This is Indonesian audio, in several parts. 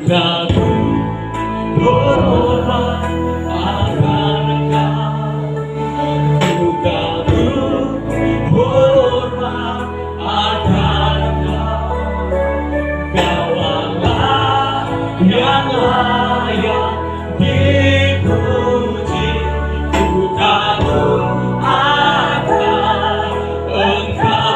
berhormat akan Engkau. Ku takut berhormat akan Engkau. Kau Allah yang layak dipuji. Ku takut akan Engkau.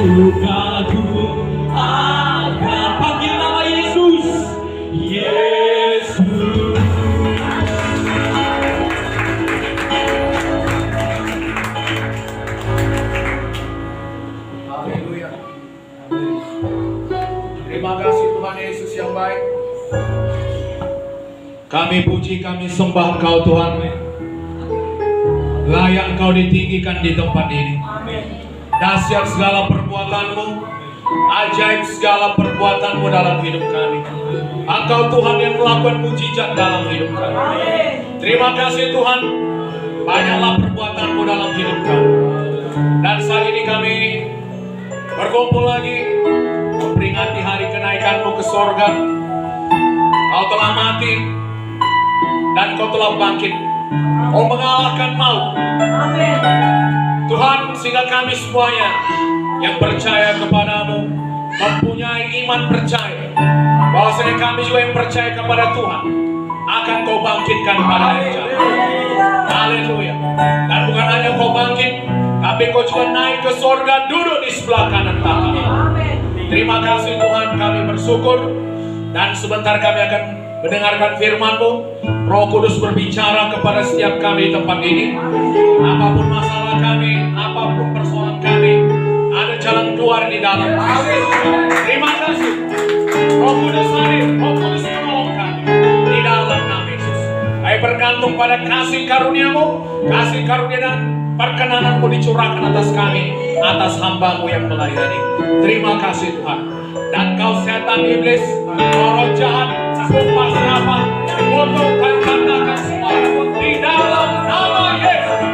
Ku kagum akan panggil nama Yesus, Yesus. Haleluya. Terima kasih Tuhan Yesus yang baik. Kami puji, kami sembah Engkau Tuhan. Layak Engkau ditinggikan di tempat ini. Dahsyat segala perbuatan-Mu, ajaib segala perbuatan-Mu dalam hidup kami. Engkau Tuhan yang melakukan mujizat dalam hidup kami. Terima kasih Tuhan, banyaklah perbuatan-Mu dalam hidup kami. Dan saat ini kami berkumpul lagi memperingati hari kenaikan-Mu ke sorga. Kau telah mati dan Kau telah bangkit. Kau mengalahkan maut. Tuhan, sehingga kami semuanya yang percaya kepadamu mempunyai iman percaya bahwasanya kami juga yang percaya kepada Tuhan akan Kau bangkitkan pada hari jatuh. Haleluya. Dan bukan hanya Kau bangkit, tapi Kau juga naik ke sorga, duduk di sebelah kanan Bapa. Terima kasih Tuhan, kami bersyukur. Dan sebentar kami akan mendengarkan firman-Mu. Roh Kudus berbicara kepada setiap kami di tempat ini. Apapun masalah kami, apapun persoalan kami, ada jalan keluar di dalam. Terima kasih. Roh Kudus hadir, Roh Kudus menolong kami di dalam nama Yesus. Kami bergantung pada kasih karunia-Mu, kasih karunia dan perkenanan-Mu dicurahkan atas kami, atas hamba-Mu yang melayani. Terima kasih Tuhan. Dan kau setan iblis, roh jahat, sumpah serapah, kutukan katakan semua di dalam nama Yesus.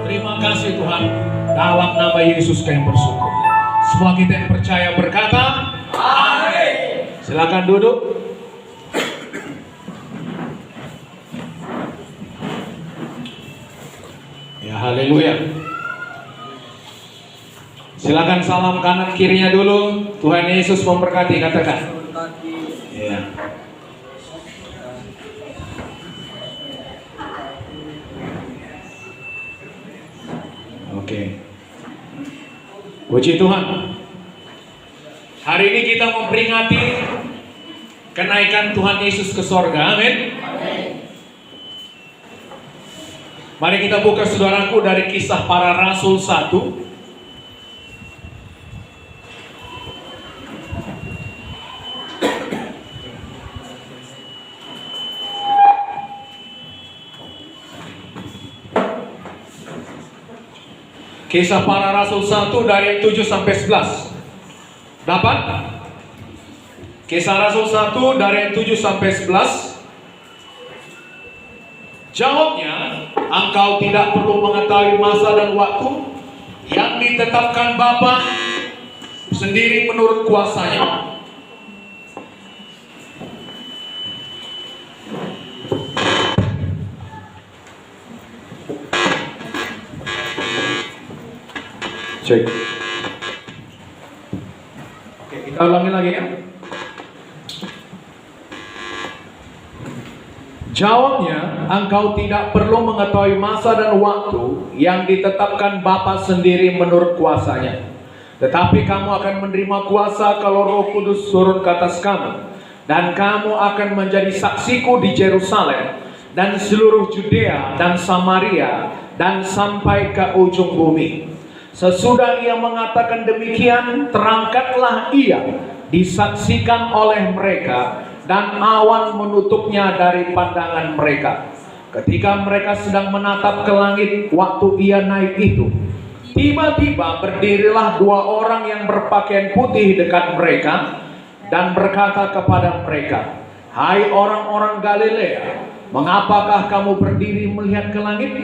Terima kasih Tuhan, dalam nama Yesus kami bersyukur. Semua kita yang percaya berkata, amin. Silakan duduk. Ya, haleluya. Silakan salam kanan kirinya dulu. Tuhan Yesus memberkati, katakan. Ya. Oke. Puji Tuhan. Hari ini kita memperingati kenaikan Tuhan Yesus ke sorga. Amin. Mari kita buka saudaraku dari Kisah Para Rasul 1. Kisah Para Rasul 1 dari 7 sampai 11. Dapat? Kisah Rasul 1 dari 7 sampai 11. Jawabnya, engkau tidak perlu mengetahui masa dan waktu yang ditetapkan Bapa sendiri menurut kuasanya. Cek. Kita ulangi lagi ya. Jawabnya, engkau tidak perlu mengetahui masa dan waktu yang ditetapkan Bapa sendiri menurut kuasanya. Tetapi kamu akan menerima kuasa kalau Roh Kudus turun ke atas kamu. Dan kamu akan menjadi saksiku di Yerusalem dan seluruh Judea dan Samaria dan sampai ke ujung bumi. Sesudah ia mengatakan demikian, terangkatlah ia, disaksikan oleh mereka, dan awan menutupnya dari pandangan mereka. Ketika mereka sedang menatap ke langit waktu ia naik itu, tiba-tiba berdirilah dua orang yang berpakaian putih dekat mereka dan berkata kepada mereka, "Hai orang-orang Galilea, mengapakah kamu berdiri melihat ke langit?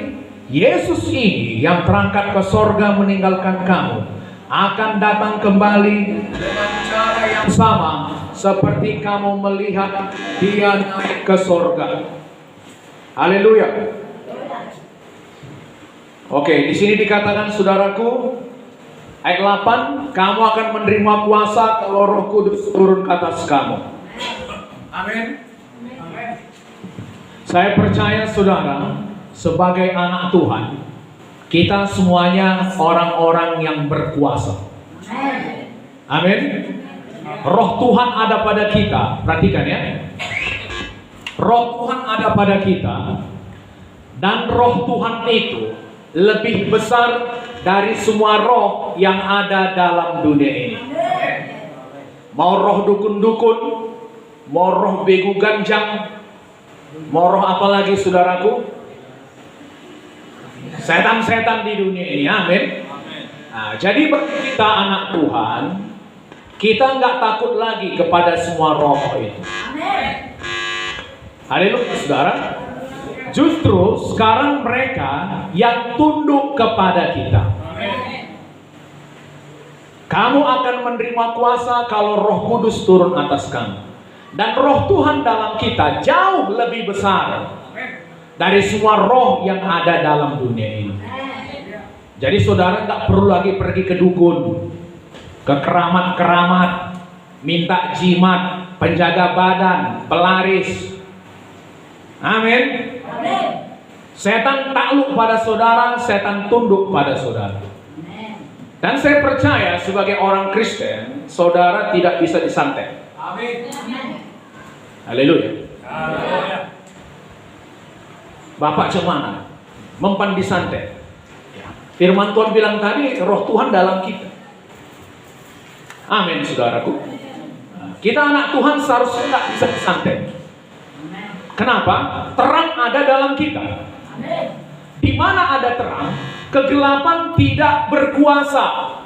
Yesus ini yang terangkat ke sorga meninggalkan kamu akan datang kembali dengan cara yang sama seperti kamu melihat dia naik ke sorga." Haleluya. Oke, di sini dikatakan saudaraku, ayat 8, kamu akan menerima kuasa kalau Roh Kudus turun ke atas kamu. Amin. Saya percaya saudara, sebagai anak Tuhan, kita semuanya orang-orang yang berkuasa. Amin. Roh Tuhan ada pada kita. Perhatikan ya. Roh Tuhan ada pada kita. Dan roh Tuhan itu lebih besar dari semua roh yang ada dalam dunia ini. Mau roh dukun-dukun, mau roh begu ganjang, mau roh apa lagi saudaraku? Setan-setan di dunia ini, amin. Nah, jadi bagi kita anak Tuhan, kita nggak takut lagi kepada semua roh itu. Haleluya, saudara. Justru sekarang mereka yang tunduk kepada kita. Kamu akan menerima kuasa kalau Roh Kudus turun atas kamu. Dan roh Tuhan dalam kita jauh lebih besar dari semua roh yang ada dalam dunia ini. Jadi saudara nggak perlu lagi pergi ke dukun, ke keramat-keramat, minta jimat, penjaga badan, pelaris. Amin. Setan takluk pada saudara, setan tunduk pada saudara. Dan saya percaya sebagai orang Kristen, saudara tidak bisa disantet. Amin. Haleluya. Bapak cemana? Mempan disantet. Firman Tuhan bilang tadi, roh Tuhan dalam kita. Amin, saudaraku. Kita anak Tuhan seharusnya tidak bisa disantet. Kenapa? Terang ada dalam kita. Di mana ada terang, kegelapan tidak berkuasa.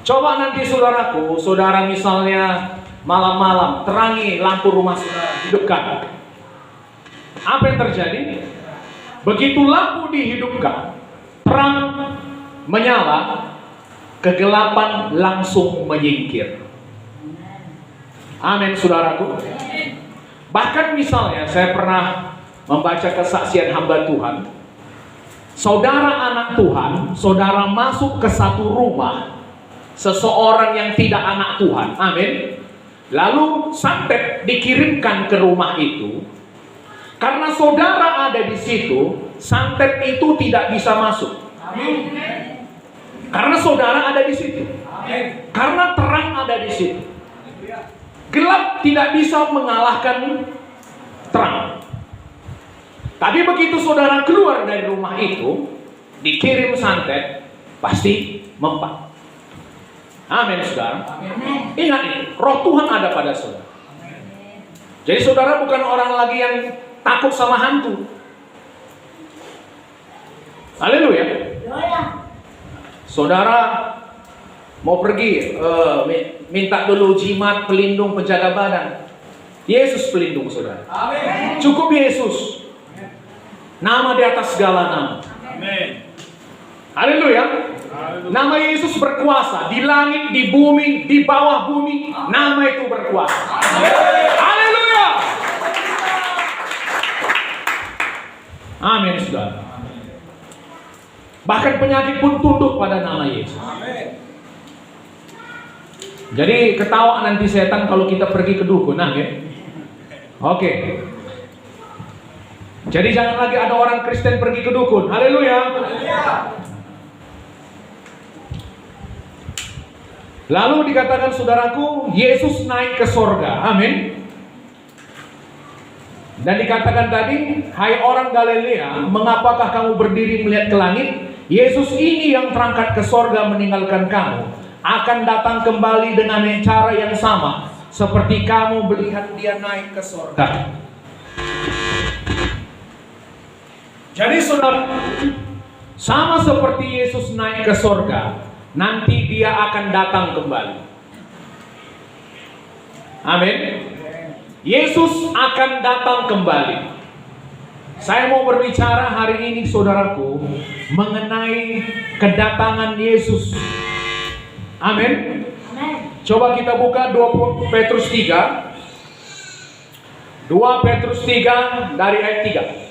Coba nanti saudaraku, saudara misalnya malam-malam terangi lampu rumah saudara, hidupkan. Apa yang terjadi? Begitu lampu dihidupkan, terang menyala, kegelapan langsung menyingkir. Amin, saudaraku. Bahkan misalnya saya pernah membaca kesaksian hamba Tuhan. Saudara anak Tuhan, saudara masuk ke satu rumah seseorang yang tidak anak Tuhan. Amin. Lalu santet dikirimkan ke rumah itu. Karena saudara ada di situ, santet itu tidak bisa masuk. Amin. Karena saudara ada di situ. Amin. Karena terang ada di situ. Gelap tidak bisa mengalahkan terang. Tapi begitu saudara keluar dari rumah itu, dikirim santet, pasti mempan. Amin, saudara. Ingat ini, roh Tuhan ada pada saudara. Jadi saudara bukan orang lagi yang takut sama hantu. Haleluya. Saudara mau pergi, minta dulu jimat, pelindung, penjaga badan. Yesus pelindung saudara. Amin. Cukup Yesus. Nama di atas segala nama. Amin. Haleluya. Nama Yesus berkuasa di langit, di bumi, di bawah bumi. Nama itu berkuasa. Haleluya. Amin, saudara. Bahkan penyakit pun tunduk pada nama Yesus. Amin. Jadi ketawa nanti setan kalau kita pergi ke dukun, ya. Oke. Jadi jangan lagi ada orang Kristen pergi ke dukun. Haleluya. Lalu dikatakan saudaraku, Yesus naik ke sorga. Amin. Dan dikatakan tadi, hai orang Galilea, mengapakah kamu berdiri melihat ke langit? Yesus ini yang terangkat ke sorga meninggalkan kamu, akan datang kembali dengan cara yang sama, seperti kamu melihat dia naik ke sorga. Jadi saudara, sama seperti Yesus naik ke sorga, nanti dia akan datang kembali. Amin. Yesus akan datang kembali. Saya mau berbicara hari ini saudaraku mengenai kedatangan Yesus. Amin. Coba kita buka 2 Petrus 3. 2 Petrus 3 dari ayat 3.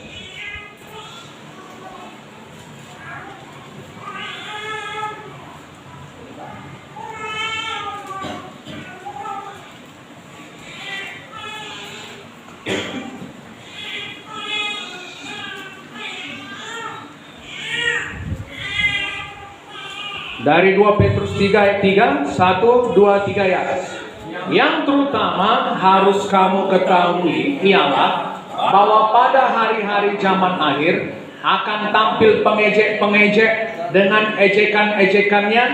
Dari 2 Petrus 3 ayat 3, 1, 2, 3 ya. Yang terutama harus kamu ketahui ialah bahwa pada hari-hari zaman akhir akan tampil pengejek-pengejek dengan ejekan-ejekannya,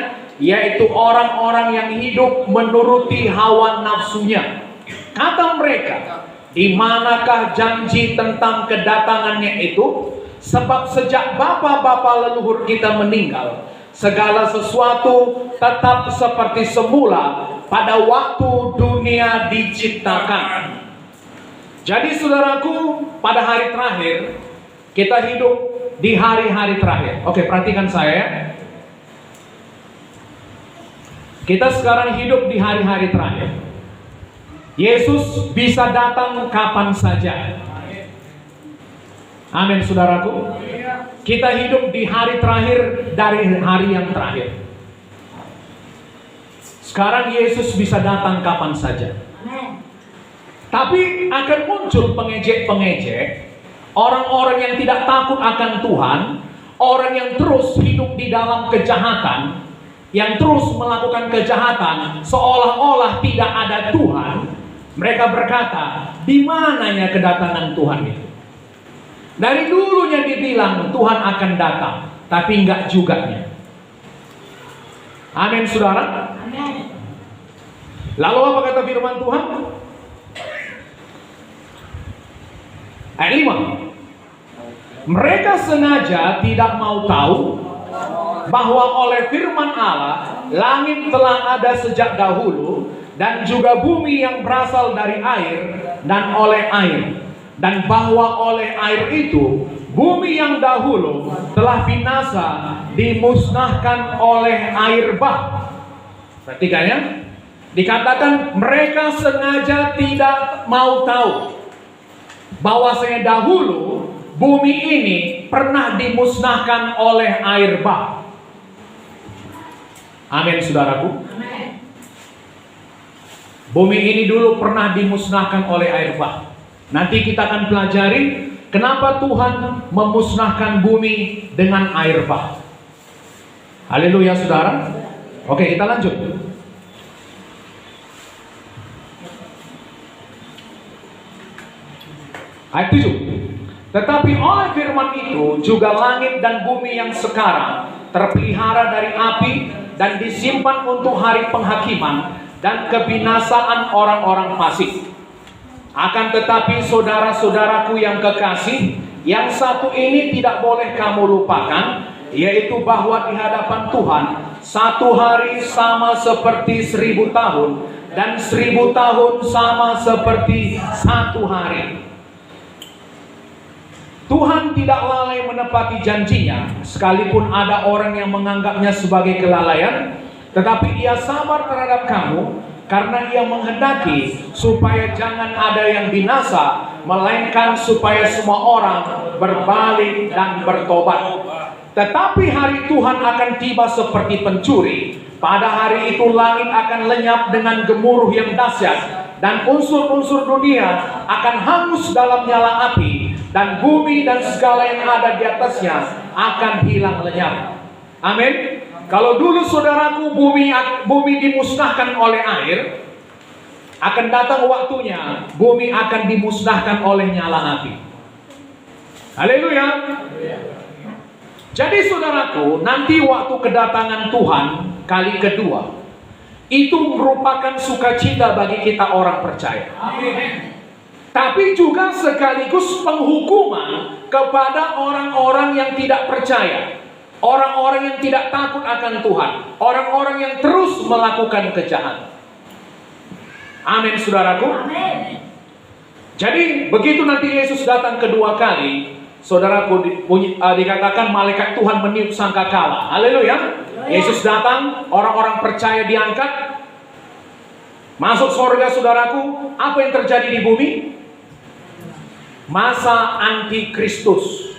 yaitu orang-orang yang hidup menuruti hawa nafsunya. Kata mereka, di manakah janji tentang kedatangannya itu? Sebab sejak bapa-bapa leluhur kita meninggal, segala sesuatu tetap seperti semula pada waktu dunia diciptakan. Jadi saudaraku, pada hari terakhir kita hidup di hari-hari terakhir. Oke, perhatikan saya. Kita sekarang hidup di hari-hari terakhir. Yesus bisa datang kapan saja. Amin saudaraku. Kita hidup di hari terakhir dari hari yang terakhir. Sekarang Yesus bisa datang kapan saja. Tapi akan muncul pengejek-pengejek, orang-orang yang tidak takut akan Tuhan, orang yang terus hidup di dalam kejahatan, yang terus melakukan kejahatan seolah-olah tidak ada Tuhan. Mereka berkata, di mananya kedatangan Tuhan itu? Dari dulunya dibilang Tuhan akan datang, tapi enggak juganya. Amin saudara. Amin. Lalu apa kata firman Tuhan? Ayat 5. Mereka sengaja tidak mau tahu bahwa oleh firman Allah langit telah ada sejak dahulu, dan juga bumi yang berasal dari air dan oleh air, dan bahwa oleh air itu bumi yang dahulu telah binasa dimusnahkan oleh air bah. Perhatikan ya, dikatakan mereka sengaja tidak mau tahu bahwasanya dahulu bumi ini pernah dimusnahkan oleh air bah. Amin saudaraku. Amin. Bumi ini dulu pernah dimusnahkan oleh air bah. Nanti kita akan pelajari kenapa Tuhan memusnahkan bumi dengan air bah. Haleluya saudara. Oke, kita lanjut. Ayat 7. Tetapi oleh firman itu juga langit dan bumi yang sekarang terpelihara dari api dan disimpan untuk hari penghakiman dan kebinasaan orang-orang fasik. Akan tetapi saudara-saudaraku yang kekasih, yang satu ini tidak boleh kamu lupakan, yaitu bahwa di hadapan Tuhan satu hari sama seperti 1000 tahun, dan 1000 tahun sama seperti satu hari. Tuhan tidak lalai menepati janjinya, sekalipun ada orang yang menganggapnya sebagai kelalaian, tetapi ia sabar terhadap kamu, karena ia menghendaki supaya jangan ada yang binasa, melainkan supaya semua orang berbalik dan bertobat. Tetapi hari Tuhan akan tiba seperti pencuri, Pada hari itu langit akan lenyap dengan gemuruh yang dahsyat, dan unsur-unsur dunia akan hangus dalam nyala api, dan bumi dan segala yang ada di atasnya akan hilang lenyap. Amin. Kalau dulu saudaraku bumi dimusnahkan oleh air, akan datang waktunya bumi akan dimusnahkan oleh nyala api. Haleluya. Jadi saudaraku, nanti waktu kedatangan Tuhan kali kedua, itu merupakan sukacita bagi kita orang percaya. Amin. Tapi juga sekaligus penghukuman kepada orang-orang yang tidak percaya, orang-orang yang tidak takut akan Tuhan, orang-orang yang terus melakukan kejahatan. Amin, saudaraku. Amin. Jadi begitu nanti Yesus datang kedua kali, saudaraku, dikatakan malaikat Tuhan meniup sangkakala. Haleluya. Yesus datang, orang-orang percaya diangkat, masuk surga. Saudaraku, apa yang terjadi di bumi? Masa antikristus.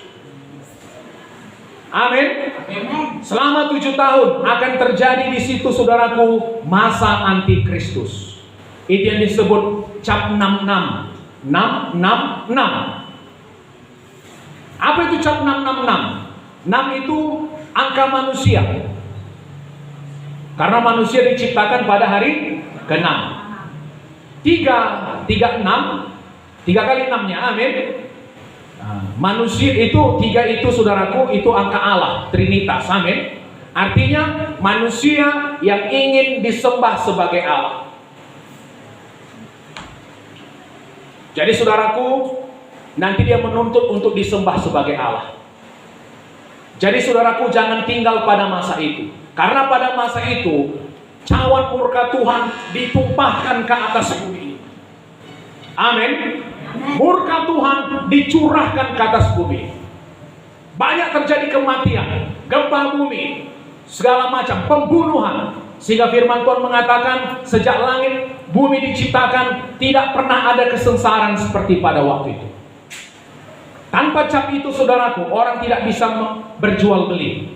Amin. Selama 7 tahun akan terjadi di situ, saudaraku, masa antikristus. Itu yang disebut cap 66. 666. Apa itu cap 666? 6 itu angka manusia. Karena manusia diciptakan pada hari ke-6. 36, 3 kali 6-nya, amin. Manusia itu 3 itu, saudaraku, itu angka Allah, Trinitas, amin. Artinya manusia yang ingin disembah sebagai Allah. Jadi saudaraku, nanti dia menuntut untuk disembah sebagai Allah. Jadi saudaraku, jangan tinggal pada masa itu. Karena pada masa itu, cawan murka Tuhan ditumpahkan ke atas bumi. Amin. Murka Tuhan dicurahkan ke atas bumi. Banyak terjadi kematian, gempa bumi, segala macam pembunuhan. Sehingga firman Tuhan mengatakan, sejak langit bumi diciptakan, tidak pernah ada kesengsaraan seperti pada waktu itu. Tanpa cap itu, saudaraku, orang tidak bisa berjual beli.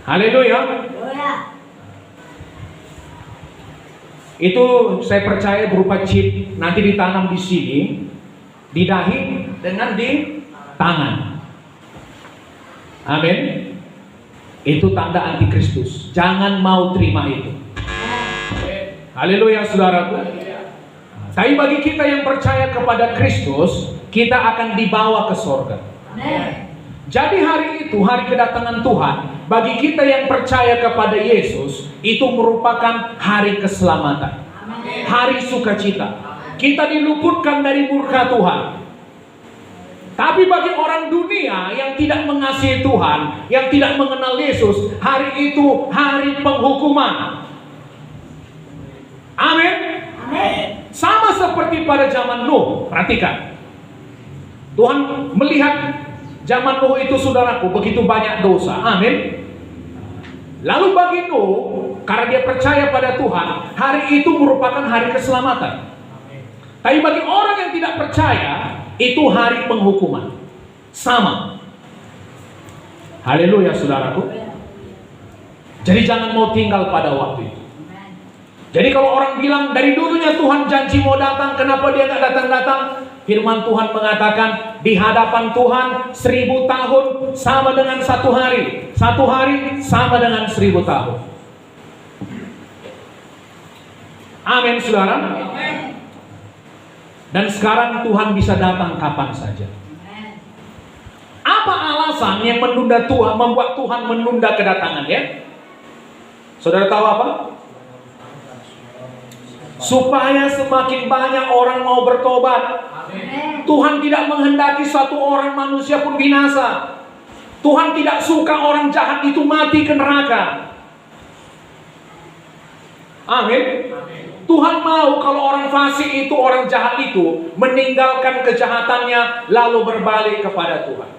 Haleluya. Itu saya percaya berupa chip, nanti ditanam di sini, di dahi dengan di tangan. Amin. Itu tanda antikristus. Jangan mau terima itu. Haleluya, saudaraku. Tapi bagi kita yang percaya kepada Kristus, kita akan dibawa ke surga. Jadi hari itu, hari kedatangan Tuhan, bagi kita yang percaya kepada Yesus, itu merupakan hari keselamatan, hari sukacita. Kita diluputkan dari murka Tuhan. Tapi bagi orang dunia yang tidak mengasihi Tuhan, yang tidak mengenal Yesus, hari itu hari penghukuman. Amin. Sama seperti pada zaman Nuh. Perhatikan, Tuhan melihat zaman Nuh itu, saudaraku, begitu banyak dosa. Amin. Lalu bagi Nuh, karena dia percaya pada Tuhan, hari itu merupakan hari keselamatan. Tapi bagi orang yang tidak percaya, itu hari penghukuman. Sama. Haleluya, saudaraku. Jadi jangan mau tinggal pada waktu itu. Jadi kalau orang bilang dari dulunya Tuhan janji mau datang, kenapa dia nggak datang-datang? Firman Tuhan mengatakan, di hadapan Tuhan 1000 tahun sama dengan 1 hari. 1 hari sama dengan 1000 tahun. Amin, saudara. Dan sekarang Tuhan bisa datang kapan saja. Apa alasan yang menunda Tuhan, membuat Tuhan menunda kedatangannya? Saudara tahu apa? Supaya semakin banyak orang mau bertobat. Tuhan tidak menghendaki satu orang manusia pun binasa. Tuhan tidak suka orang jahat itu mati ke neraka. Amin. Tuhan mau kalau orang fasik itu, orang jahat itu meninggalkan kejahatannya lalu berbalik kepada Tuhan.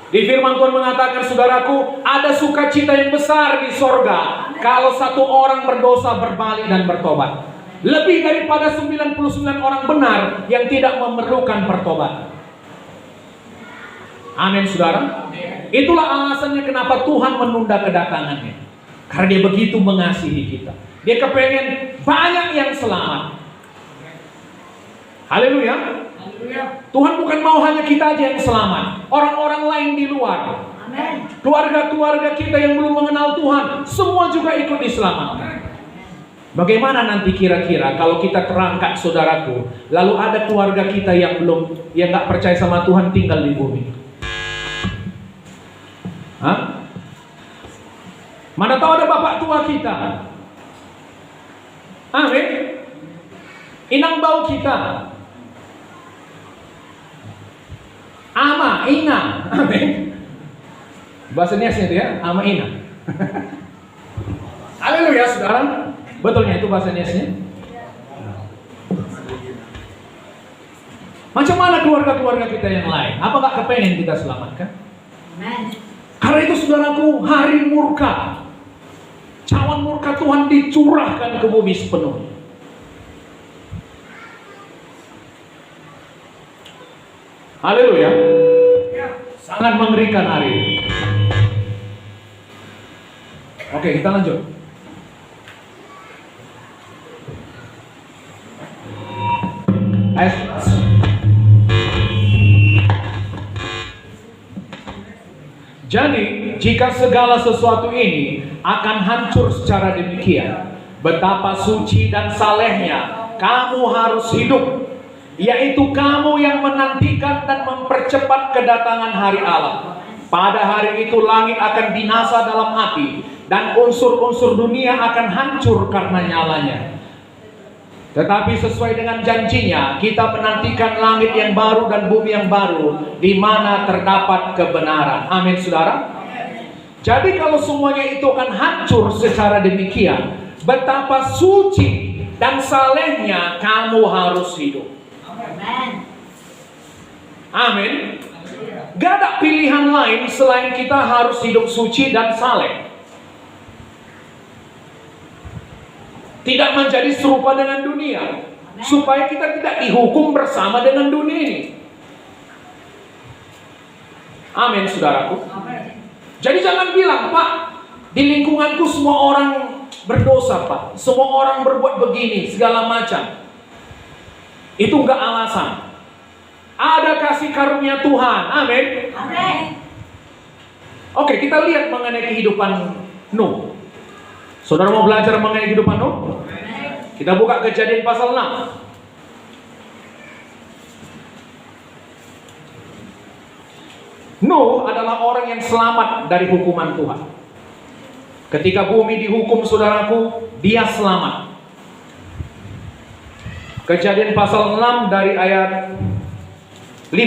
Di firman Tuhan mengatakan, saudaraku, ada sukacita yang besar di sorga kalau satu orang berdosa berbalik dan bertobat. Lebih daripada 99 orang benar yang tidak memerlukan pertobatan. Amin, saudara. Itulah alasannya kenapa Tuhan menunda kedatangannya. Karena dia begitu mengasihi kita. Dia kepengen banyak yang selamat. Haleluya. Tuhan bukan mau hanya kita aja yang selamat. Orang-orang lain di luar. Keluarga-keluarga kita yang belum mengenal Tuhan, semua juga ikut diselamatkan. Bagaimana nanti kira-kira kalau kita terangkat, saudaraku, lalu ada keluarga kita yang nggak percaya sama Tuhan tinggal di bumi? Hah? Mana tahu ada bapak tua kita, amin, inang bau kita, ama, ina, amin. Bahasa Niasnya itu ya, ama, ina. Haleluya, saudara. Betulnya itu bahasa Niasnya. Macam mana keluarga-keluarga kita yang lain? Apa gak kepengen kita selamatkan? Karena itu saudaraku, hari murka, cawan murka Tuhan dicurahkan ke bumi sepenuhnya. Haleluya. Sangat mengerikan hari ini. Oke, kita lanjut. Jadi, jika segala sesuatu ini akan hancur secara demikian, betapa suci dan salehnya kamu harus hidup, yaitu kamu yang menantikan dan mempercepat kedatangan hari Allah. Pada hari itu langit akan binasa dalam api, dan unsur-unsur dunia akan hancur karena nyalanya. Tetapi sesuai dengan janjinya, kita menantikan langit yang baru dan bumi yang baru, di mana terdapat kebenaran. Amin, saudara. Jadi kalau semuanya itu akan hancur secara demikian, betapa suci dan salehnya kamu harus hidup. Amin. Gak ada pilihan lain selain kita harus hidup suci dan saleh. Tidak menjadi serupa dengan dunia, supaya kita tidak dihukum bersama dengan dunia ini. Amin, saudaraku. Jadi jangan bilang, Pak, di lingkunganku semua orang berdosa, Pak. Semua orang berbuat begini, segala macam. Itu enggak alasan. Ada kasih karunia Tuhan. Amin. Oke, kita lihat mengenai kehidupan Nuh. Saudara mau belajar mengenai kehidupan Nuh? Kita buka Kejadian pasal 6. Nuh adalah orang yang selamat dari hukuman Tuhan. Ketika bumi dihukum, saudaraku, dia selamat. Kejadian pasal 6 dari ayat 5.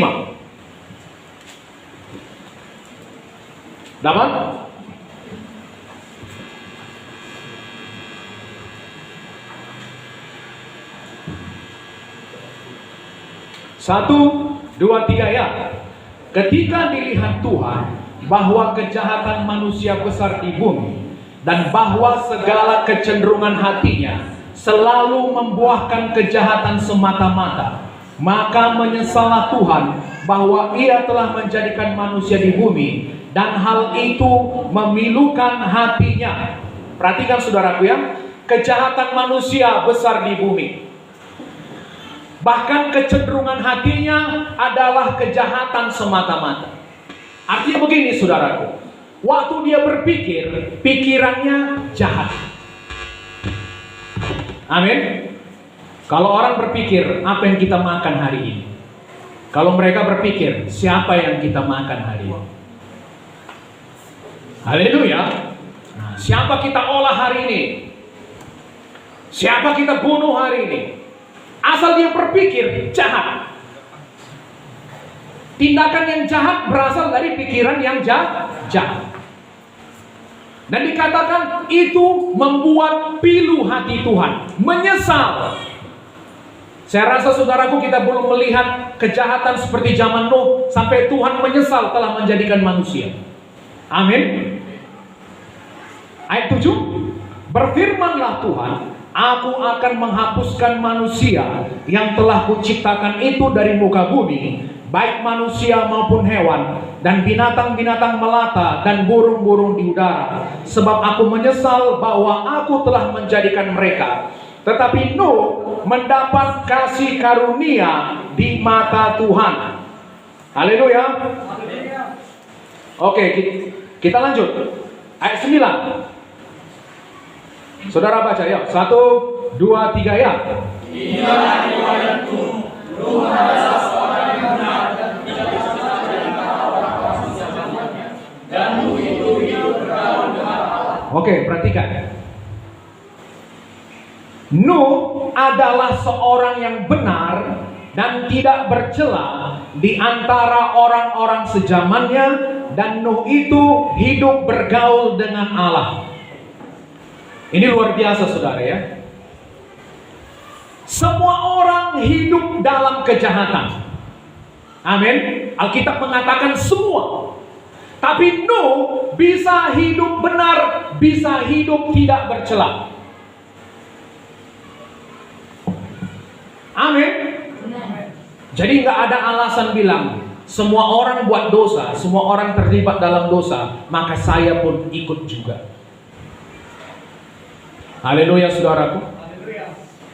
Dapat? Satu, dua, tiga ya. Ketika dilihat Tuhan bahwa kejahatan manusia besar di bumi dan bahwa segala kecenderungan hatinya selalu membuahkan kejahatan semata-mata, maka menyesallah Tuhan bahwa Ia telah menjadikan manusia di bumi dan hal itu memilukan hatinya. Perhatikan saudaraku ya, kejahatan manusia besar di bumi. Bahkan kecenderungan hatinya adalah kejahatan semata-mata. Artinya begini saudaraku, waktu dia berpikir, pikirannya jahat. Amin. Kalau orang berpikir, apa yang kita makan hari ini? Kalau mereka berpikir, siapa yang kita makan hari ini? Haleluya. Nah, siapa kita olah hari ini? Siapa kita bunuh hari ini? Asal dia berpikir jahat. Tindakan yang jahat berasal dari pikiran yang jahat. Dan dikatakan itu membuat pilu hati Tuhan, menyesal. Saya rasa saudaraku, kita belum melihat kejahatan seperti zaman Nuh sampai Tuhan menyesal telah menjadikan manusia. Amin. Ayat 7, berfirmanlah Tuhan, aku akan menghapuskan manusia yang telah kuciptakan itu dari muka bumi, baik manusia maupun hewan, dan binatang-binatang melata dan burung-burung di udara. Sebab aku menyesal bahwa aku telah menjadikan mereka. Tetapi Nuh mendapat kasih karunia di mata Tuhan. Haleluya. Oke, kita lanjut. Ayat 9. Saudara baca ya. 1, 2, 3 ya. Inilah riwayatku, Nuh adalah seorang yang benar dan bijaksana di antara orang-orang sejamannya, dan Nuh itu hidup bergaul dengan Allah. Oke, perhatikan. Nuh adalah seorang yang benar dan tidak bercela di antara orang-orang sejamannya, dan Nuh itu hidup bergaul dengan Allah. Ini luar biasa, saudara ya. Semua orang hidup dalam kejahatan. Amin. Alkitab mengatakan semua. Tapi Nuh bisa hidup benar, bisa hidup tidak bercela. Amin. Jadi nggak ada alasan bilang semua orang buat dosa, semua orang terlibat dalam dosa, maka saya pun ikut juga. Haleluya, saudaraku.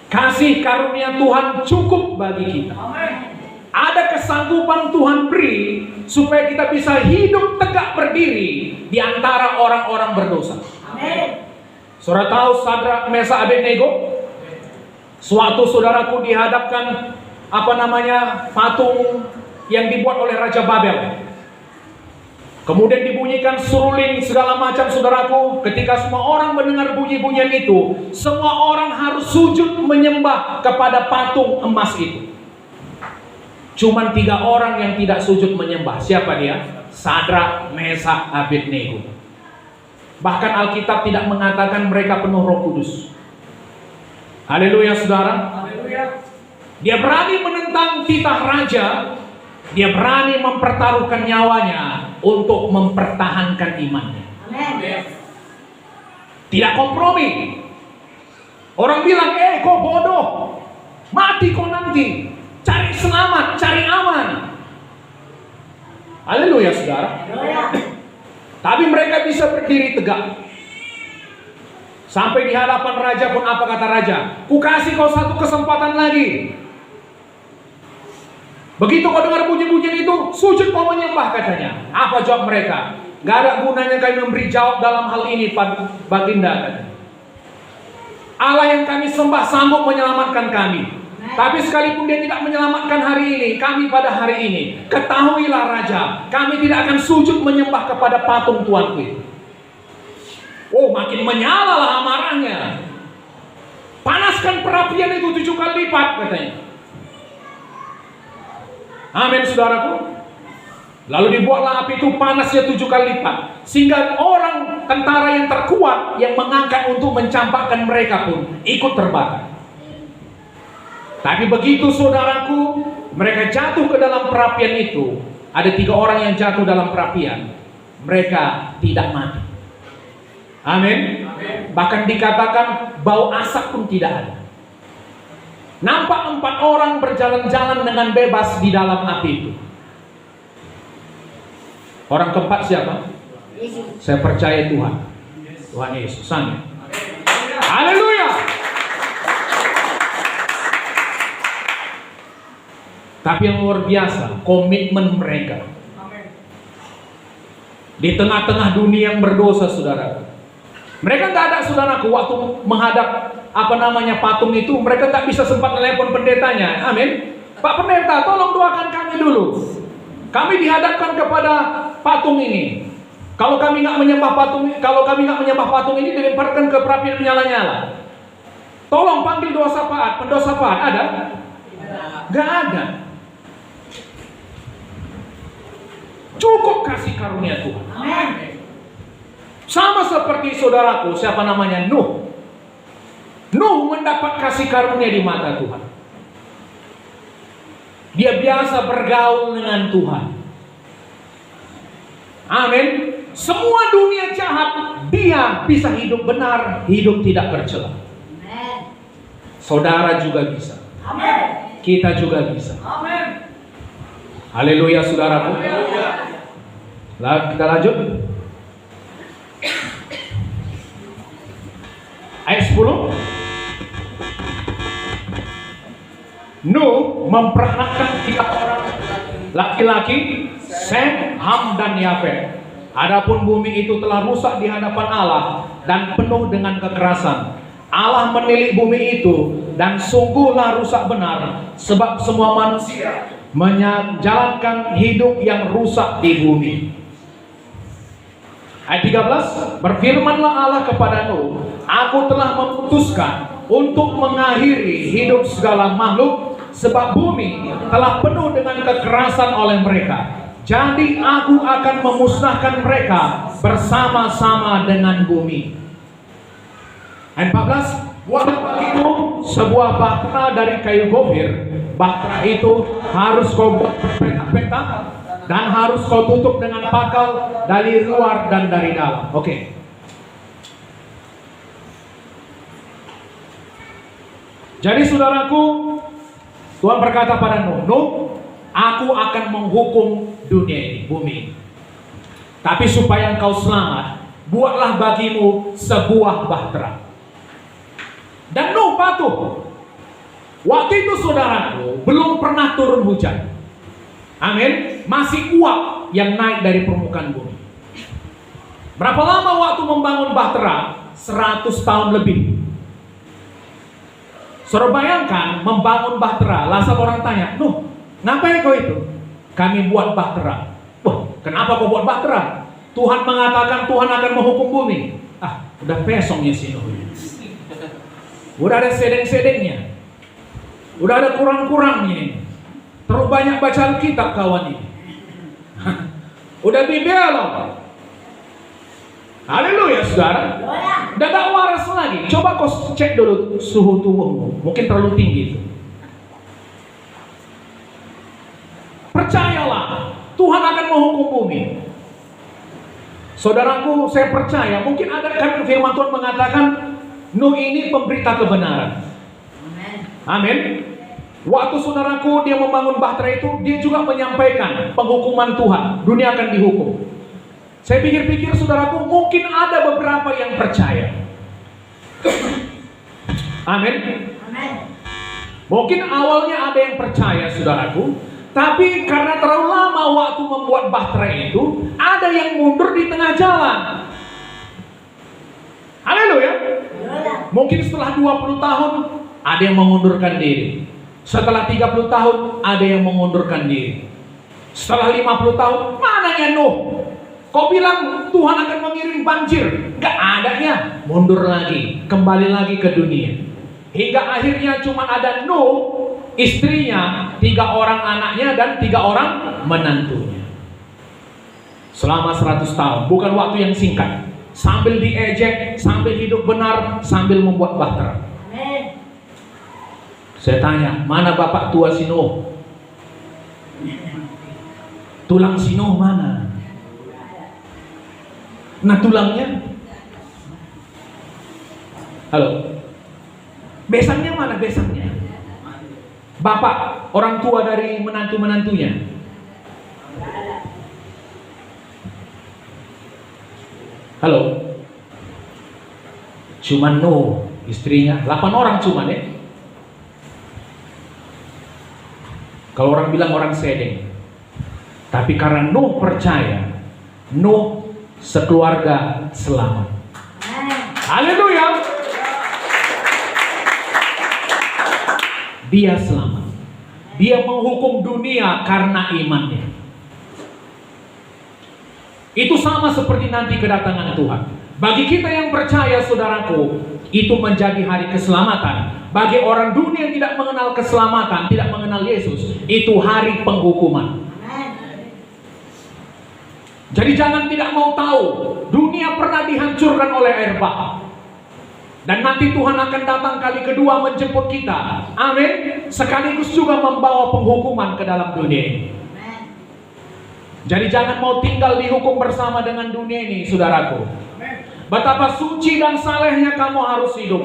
Kasih karunia Tuhan cukup bagi kita. Ada kesanggupan Tuhan beri supaya kita bisa hidup tegak berdiri di antara orang-orang berdosa. Saudara tahu Sadrak, Mesak, Abednego? Suatu saudaraku dihadapkan patung yang dibuat oleh Raja Babel. Kemudian dibunyikan seruling segala macam, saudaraku. Ketika semua orang mendengar bunyi-bunyian itu, semua orang harus sujud menyembah kepada patung emas itu. Cuman 3 orang yang tidak sujud menyembah. Siapa dia? Sadrak, Mesak, Abednego. Bahkan Alkitab tidak mengatakan mereka penuh Roh Kudus. Haleluya, saudara. Dia berani menentang titah raja. Dia berani mempertaruhkan nyawanya untuk mempertahankan imannya. Tidak kompromi. Orang bilang, kau bodoh, mati kau nanti, cari selamat, cari aman. Haleluya, saudara. Tapi mereka bisa berdiri tegak. Sampai di hadapan raja pun apa kata raja? Ku kasih kau 1 kesempatan lagi. Begitu kau dengar bunyi-bunyian itu, sujud kau menyembah, katanya. Apa jawab mereka? Gak ada gunanya kami memberi jawab dalam hal ini, Baginda, katanya. Allah yang kami sembah sanggup menyelamatkan kami. Tapi sekalipun dia tidak menyelamatkan hari ini, kami pada hari ini, ketahuilah raja, kami tidak akan sujud menyembah kepada patung tuanku itu. Oh, makin menyalalah amarahnya. Panaskan perapian itu 7 kali lipat, katanya. Amin, saudaraku. Lalu dibuatlah api itu panasnya 7 kali lipat, sehingga orang tentara yang terkuat yang mengangkat untuk mencampakkan mereka pun ikut terbakar. Tapi begitu, saudaraku, mereka jatuh ke dalam perapian itu, ada 3 orang yang jatuh dalam perapian, mereka tidak mati. Amin. Bahkan dikatakan bau asap pun tidak ada. Nampak 4 orang berjalan-jalan dengan bebas di dalam api itu. Orang keempat siapa? Saya percaya Tuhan. Tuhan Yesus. Amin. Haleluya. Tapi yang luar biasa, komitmen mereka. Di tengah-tengah dunia yang berdosa, saudara. Mereka nggak ada, saudaraku, waktu menghadap patung itu, mereka nggak bisa sempat telepon pendetanya. Amin. Pak pendeta, tolong doakan kami dulu. Kami dihadapkan kepada patung ini. Kalau kami nggak menyembah patung ini, dilemparkan ke perapian menyala-nyala. Tolong panggil doa syafaat, pendoa syafaat ada? Nggak ada. Cukup kasih karunia Tuhan. Amin. Sama seperti saudaraku, siapa namanya? Nuh. Nuh mendapat kasih karunia di mata Tuhan. Dia biasa bergaul dengan Tuhan. Amin. Semua dunia jahat, dia bisa hidup benar, hidup tidak bercela. Saudara juga bisa. Amin. Kita juga bisa. Amin. Haleluya saudaraku. Kita lanjut. Ayat 10. Nuh memperanakkan 3 orang laki-laki, Sem, Ham, dan Yafet. Adapun bumi itu telah rusak di hadapan Allah dan penuh dengan kekerasan. Allah menilik bumi itu dan sungguhlah rusak benar, sebab semua manusia menjalankan hidup yang rusak di bumi. Ayat 13, berfirmanlah Allah kepada Nuh, aku telah memutuskan untuk mengakhiri hidup segala makhluk, sebab bumi telah penuh dengan kekerasan oleh mereka. Jadi aku akan memusnahkan mereka bersama-sama dengan bumi. Ayat 14, buatlah bagimu sebuah bahtera dari kayu gofir. Bahtera itu harus kau buat petak-petak dan harus kau tutup dengan pakal dari luar dan dari dalam. Oke. Jadi saudaraku, Tuhan berkata pada Nuh, Nuh, aku akan menghukum dunia ini, bumi. Tapi supaya engkau selamat, buatlah bagimu sebuah bahtera. Dan Nuh patuh. Waktu itu saudaraku, belum pernah turun hujan. Amin. Masih uap yang naik dari permukaan bumi. Berapa lama waktu membangun bahtera? 100 tahun lebih. Saudara bayangkan membangun bahtera. Lalu orang tanya, Nuh, ngapain kau itu? Kami buat bahtera. Wah, kenapa kau buat bahtera? Tuhan mengatakan Tuhan akan menghukum bumi. Ah, udah pesongnya sih Nuh. Udah ada sedeng-sedengnya. Udah ada kurang-kurangnya. Terlalu banyak baca Alkitab kawan ini. Udah dibelok. Haleluya saudara. Udah gak waras lagi. Coba kau cek dulu suhu tubuhmu. Mungkin terlalu tinggi itu. Percayalah, Tuhan akan menghukum bumi. Saudaraku, saya percaya. Mungkin ada kan firman Tuhan mengatakan Nuh ini pemberita kebenaran. Amin. Waktu saudaraku dia membangun bahtera itu, dia juga menyampaikan penghukuman Tuhan. Dunia akan dihukum. Saya pikir-pikir saudaraku, mungkin ada beberapa yang percaya. Amin. Mungkin awalnya ada yang percaya saudaraku, tapi karena terlalu lama waktu membuat bahtera itu, ada yang mundur di tengah jalan. Haleluya. Mungkin setelah 20 tahun ada yang mengundurkan diri. Setelah 30 tahun ada yang mengundurkan diri. Setelah 50 tahun, mananya Nuh? Kau bilang Tuhan akan mengirim banjir, gak adanya. Mundur lagi, kembali lagi ke dunia. Hingga akhirnya cuma ada Nuh, istrinya, 3 orang anaknya dan 3 orang menantunya. Selama 100 tahun, bukan waktu yang singkat. Sambil diejek, sambil hidup benar, sambil membuat bahtera. Saya tanya, mana bapak tua si Nuh? Tulang si Nuh mana? Nah tulangnya? Halo? Besangnya mana besangnya? Bapak, orang tua dari menantu-menantunya. Halo? Cuman Nuh, istrinya, 8 orang cuman ya. Kalau orang bilang orang sedeng. Tapi karena Nuh percaya, Nuh sekeluarga selamat. Haleluya. Dia selamat. Dia menghukum dunia karena imannya. Itu sama seperti nanti kedatangan Tuhan. Bagi kita yang percaya saudaraku, itu menjadi hari keselamatan. Bagi orang dunia yang tidak mengenal keselamatan, tidak mengenal Yesus, itu hari penghukuman. Jadi jangan tidak mau tahu, dunia pernah dihancurkan oleh air bah. Dan nanti Tuhan akan datang kali kedua menjemput kita. Amin. Sekaligus juga membawa penghukuman ke dalam dunia ini. Jadi jangan mau tinggal dihukum bersama dengan dunia ini, saudaraku. Betapa suci dan salehnya kamu harus hidup.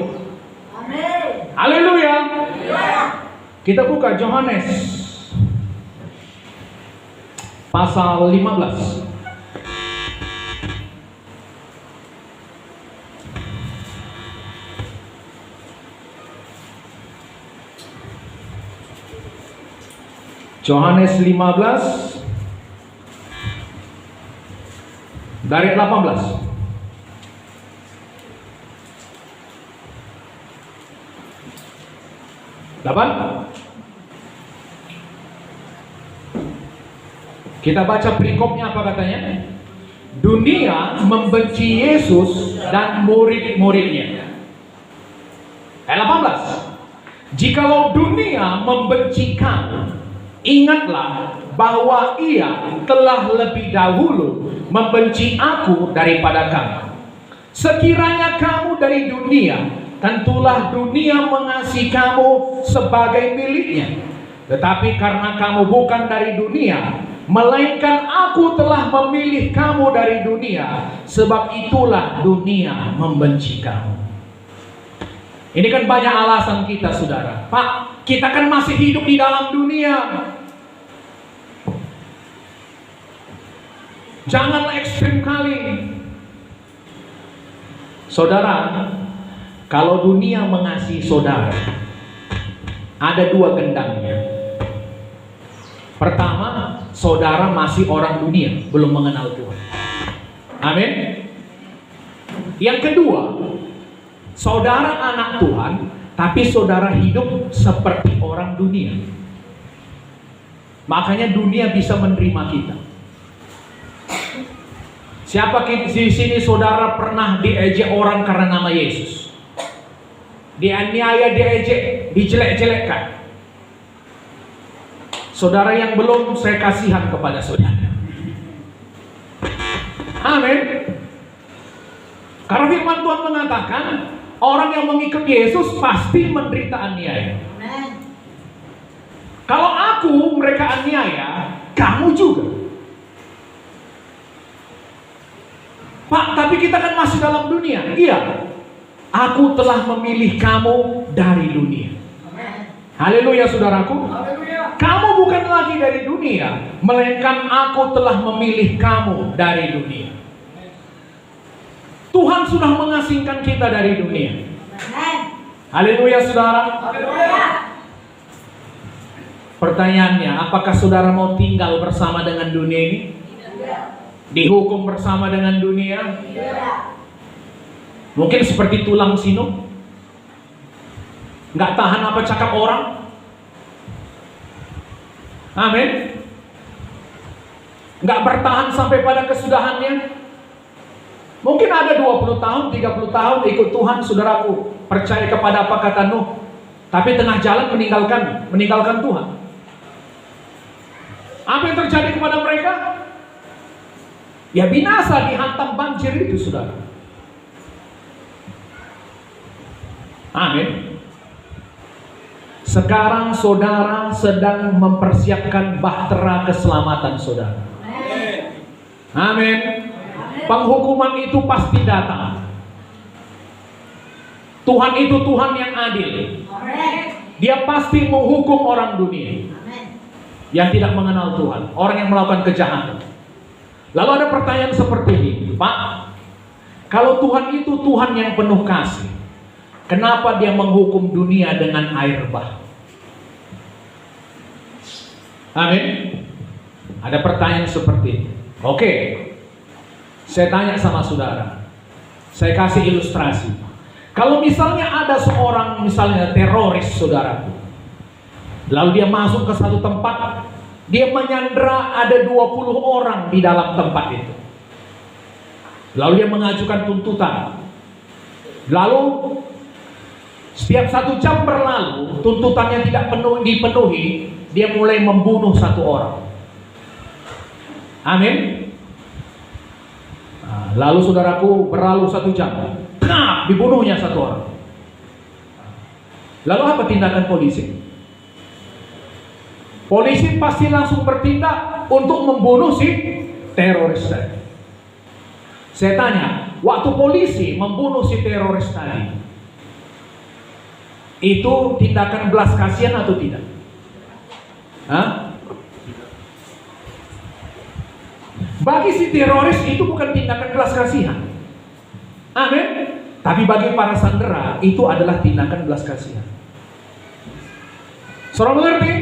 Amin. Haleluya. Kita buka Yohanes pasal 15. Yohanes 15 dari 18. Kita baca perikopnya apa katanya? Dunia membenci Yesus dan murid-muridnya. Ayat 18. Jikalau dunia membenci kamu, ingatlah bahwa ia telah lebih dahulu membenci aku daripada kamu. Sekiranya kamu dari dunia, tentulah dunia mengasihi kamu sebagai miliknya. Tetapi karena kamu bukan dari dunia, melainkan aku telah memilih kamu dari dunia, sebab itulah dunia membenci kamu. Ini kan banyak alasan kita, saudara. Pak, kita kan masih hidup di dalam dunia. Janganlah ekstrim kali. Saudara, kalau dunia mengasihi saudara, ada dua gendangnya. Pertama, saudara masih orang dunia, belum mengenal Tuhan. Amin. Yang kedua, saudara anak Tuhan, tapi saudara hidup seperti orang dunia. Makanya dunia bisa menerima kita. Siapa di sini saudara pernah diejek orang karena nama Yesus? Dianiaya, diejek, dijelek-jelekkan. Saudara yang belum, saya kasihan kepada saudara. Amin. Karena firman Tuhan mengatakan, orang yang mengikut Yesus pasti menderita aniaya. Kalau aku mereka aniaya, kamu juga. Pak, tapi kita kan masih dalam dunia. Iya. Aku telah memilih kamu dari dunia. Haleluya, saudaraku. Kamu bukan lagi dari dunia, melainkan aku telah memilih kamu dari dunia. Tuhan sudah mengasingkan kita dari dunia. Haleluya, saudara. Pertanyaannya, apakah saudara mau tinggal bersama dengan dunia ini? Dihukum bersama dengan dunia? Mungkin seperti tulang sinu, nggak tahan apa cakap orang. Amin. Nggak bertahan sampai pada kesudahannya. Mungkin ada 20 tahun, 30 tahun ikut Tuhan, saudaraku, percaya kepada apa kata Nuh, tapi tengah jalan meninggalkan Tuhan. Apa yang terjadi kepada mereka? Ya binasa, dihantam banjir itu, saudara. Amin. Sekarang saudara sedang mempersiapkan bahtera keselamatan saudara. Amin. Penghukuman itu pasti datang. Tuhan itu Tuhan yang adil. Dia pasti menghukum orang dunia yang tidak mengenal Tuhan, orang yang melakukan kejahatan. Lalu ada pertanyaan seperti ini, Pak, kalau Tuhan itu Tuhan yang penuh kasih, kenapa dia menghukum dunia dengan air bah? Amin. Ada pertanyaan seperti ini. Oke, saya tanya sama saudara, saya kasih ilustrasi. Kalau misalnya ada seorang misalnya teroris, saudaraku, lalu dia masuk ke satu tempat, dia menyandera ada 20 orang di dalam tempat itu. Lalu dia mengajukan tuntutan. Lalu setiap 1 jam berlalu, tuntutannya tidak dipenuhi, dia mulai membunuh 1 orang. Amin. Nah, lalu saudaraku, berlalu 1 jam, dibunuhnya 1 orang. Lalu apa tindakan polisi? Polisi pasti langsung bertindak untuk membunuh si teroris tadi. Saya tanya, waktu polisi membunuh si teroris tadi, itu tindakan belas kasihan atau tidak? Hah? Bagi si teroris itu bukan tindakan belas kasihan. Amin. Tapi bagi para sandera itu adalah tindakan belas kasihan. Saudara mengerti?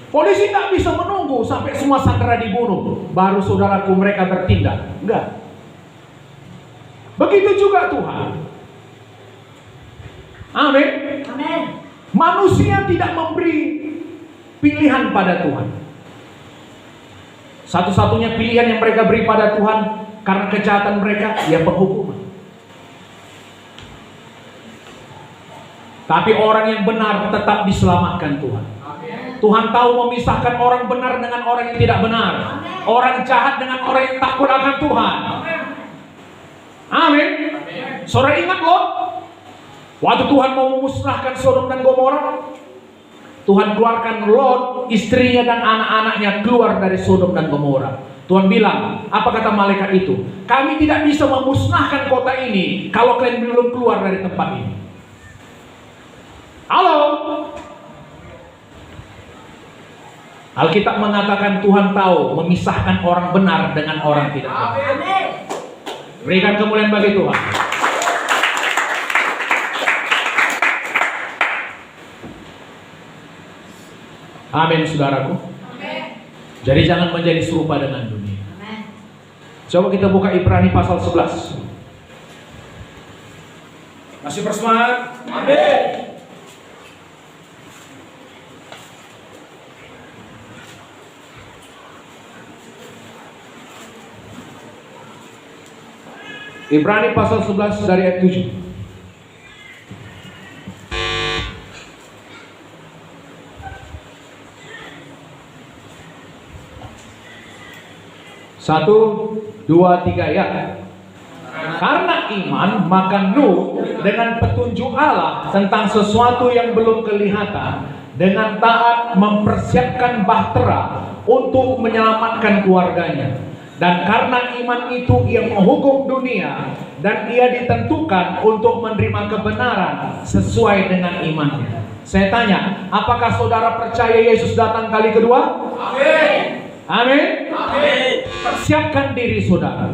Polisi tidak bisa menunggu sampai semua sandera dibunuh baru saudaraku mereka bertindak. Enggak. Begitu juga Tuhan. Amin. Manusia tidak memberi pilihan pada Tuhan. Satu-satunya pilihan yang mereka beri pada Tuhan karena kejahatan mereka, ya penghukuman. Tapi orang yang benar tetap diselamatkan Tuhan. Tuhan tahu memisahkan orang benar dengan orang yang tidak benar. Orang jahat dengan orang yang takut akan Tuhan. Amin. Saudara ingat loh, waktu Tuhan mau memusnahkan Sodom dan Gomora, Tuhan keluarkan Lot, istrinya dan anak-anaknya keluar dari Sodom dan Gomora. Tuhan bilang, apa kata malaikat itu? Kami tidak bisa memusnahkan kota ini kalau kalian belum keluar dari tempat ini. Halo? Alkitab mengatakan Tuhan tahu memisahkan orang benar dengan orang tidak benar. Berikan kemuliaan bagi Tuhan. Amin, saudaraku. Jadi jangan menjadi serupa dengan dunia. Coba kita buka Ibrani pasal 11. Masih bersemangat? Amin. Ibrani pasal 11 dari ayat 7. Satu, dua, tiga ya. Karena iman maka Nuh dengan petunjuk Allah tentang sesuatu yang belum kelihatan dengan taat mempersiapkan bahtera untuk menyelamatkan keluarganya. Dan karena iman itu ia menghukum dunia dan ia ditentukan untuk menerima kebenaran sesuai dengan imannya. Saya tanya, apakah saudara percaya Yesus datang kali kedua? Amin. Amin. Amin. Persiapkan diri saudara.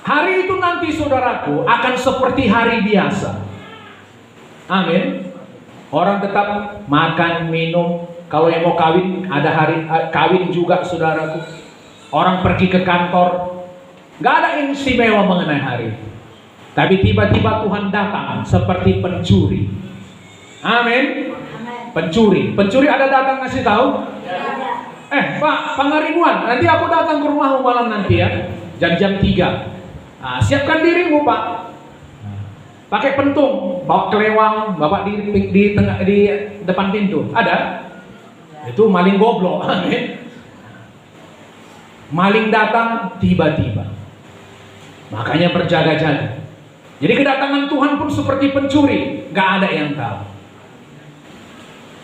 Hari itu nanti saudaraku akan seperti hari biasa. Amin. Orang tetap makan, minum. Kalau yang mau kawin, ada hari kawin juga saudaraku. Orang pergi ke kantor, gak ada yang istimewa mengenai hari. Tapi tiba-tiba Tuhan datang seperti pencuri. Amin. Pencuri ada datang ngasih tahu? Pak Pangaribuan, nanti aku datang ke rumahmu malam nanti ya, jam 3. Nah, siapkan dirimu Pak. Pakai pentung, bawa kelewang, bawa di depan pintu. Ada? Itu maling goblok. Amin. Maling datang tiba-tiba. Makanya berjaga-jaga. Jadi kedatangan Tuhan pun seperti pencuri, gak ada yang tahu.